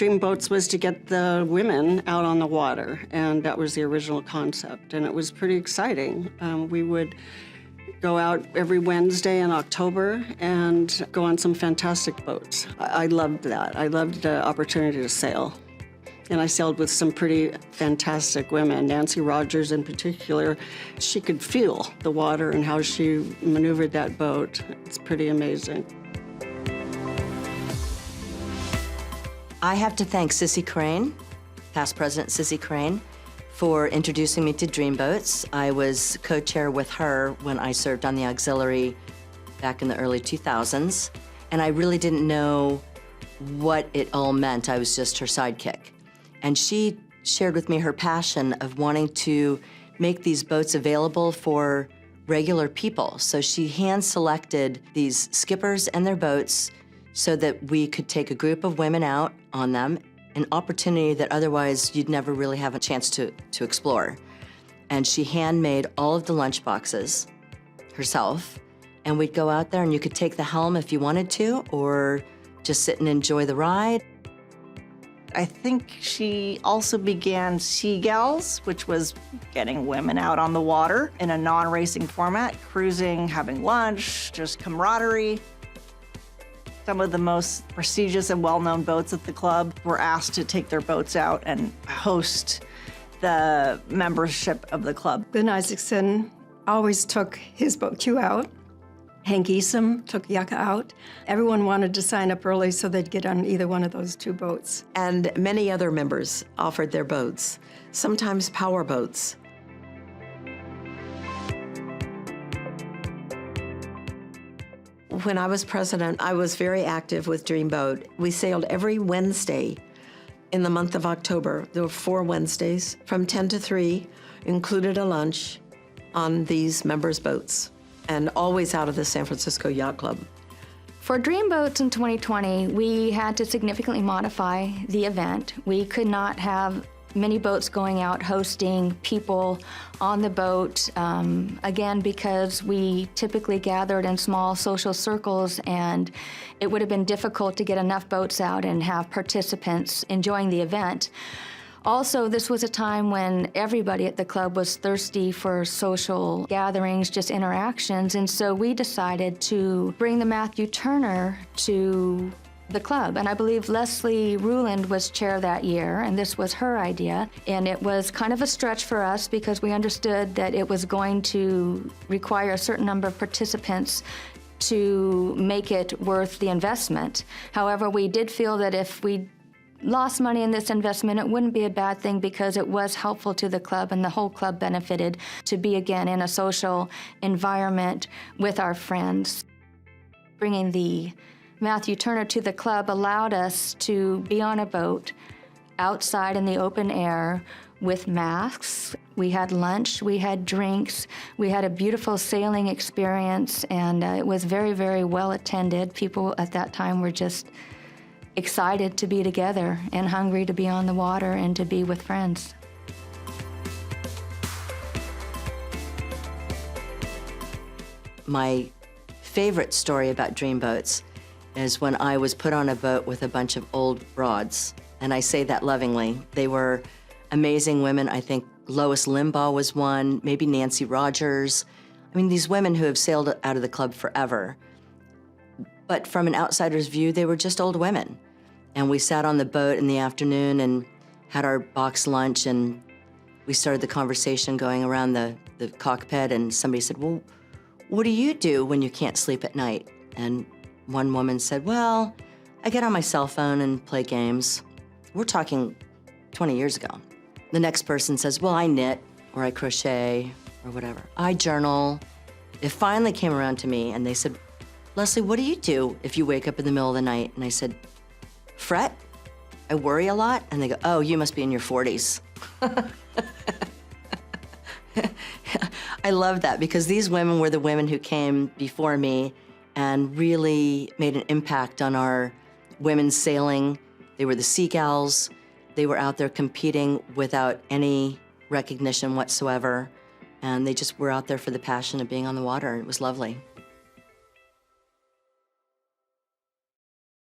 Dreamboats was to get the women out on the water, and that was the original concept, and it was pretty exciting. We would go out every Wednesday in October and go on some fantastic boats. I loved that. I loved the opportunity to sail. And I sailed with some pretty fantastic women. Nancy Rogers in particular, she could feel the water and how she maneuvered that boat. It's pretty amazing. I have to thank Sissy Crane, past President Sissy Crane, for introducing me to Dreamboats. I was co-chair with her when I served on the auxiliary back in the early 2000s, and I really didn't know what it all meant. I was just her sidekick. And she shared with me her passion of wanting to make these boats available for regular people. So she hand-selected these skippers and their boats so that we could take a group of women out on them, an opportunity that otherwise you'd never really have a chance to explore. And she handmade all of the lunch boxes herself, and we'd go out there and you could take the helm if you wanted to, or just sit and enjoy the ride. I think she also began Seagulls, which was getting women out on the water in a non-racing format, cruising, having lunch, just camaraderie. Some of the most prestigious and well-known boats at the club were asked to take their boats out and host the membership of the club. Ben Isaacson always took his boat Q out. Hank Easom took Yucca out. Everyone wanted to sign up early so they'd get on either one of those two boats. And many other members offered their boats, sometimes power boats. When I was president, I was very active with Dreamboat. We sailed every Wednesday in the month of October. There were 4 Wednesdays from 10 to 3, included a lunch on these members' boats, and always out of the San Francisco Yacht Club. For Dreamboats in 2020, we had to significantly modify the event. We could not have many boats going out hosting people on the boat, again, because we typically gathered in small social circles, and it would have been difficult to get enough boats out and have participants enjoying the event. Also, this was a time when everybody at the club was thirsty for social gatherings, just interactions, and so we decided to bring the Matthew Turner to the club. And I believe Leslie Ruland was chair that year, and this was her idea. And it was kind of a stretch for us because we understood that it was going to require a certain number of participants to make it worth the investment. However, we did feel that if we lost money in this investment, it wouldn't be a bad thing because it was helpful to the club and the whole club benefited to be again in a social environment with our friends. Bringing the Matthew Turner to the club allowed us to be on a boat outside in the open air with masks. We had lunch, we had drinks, we had a beautiful sailing experience, and it was very, very well attended. People at that time were just excited to be together and hungry to be on the water and to be with friends. My favorite story about Dreamboats is when I was put on a boat with a bunch of old broads, and I say that lovingly. They were amazing women. I think Lois Limbaugh was one, maybe Nancy Rogers. I mean, these women who have sailed out of the club forever. But from an outsider's view, they were just old women. And we sat on the boat in the afternoon and had our box lunch, and we started the conversation going around the cockpit, and somebody said, well, what do you do when you can't sleep at night? And one woman said, well, I get on my cell phone and play games. We're talking 20 years ago. The next person says, well, I knit, or I crochet, or whatever. I journal. It finally came around to me, and they said, Leslie, what do you do if you wake up in the middle of the night? And I said, fret? I worry a lot? And they go, oh, you must be in your 40s. I love that because these women were the women who came before me and really made an impact on our women's sailing. They were the Seagulls. They were out there competing without any recognition whatsoever. And they just were out there for the passion of being on the water. It was lovely.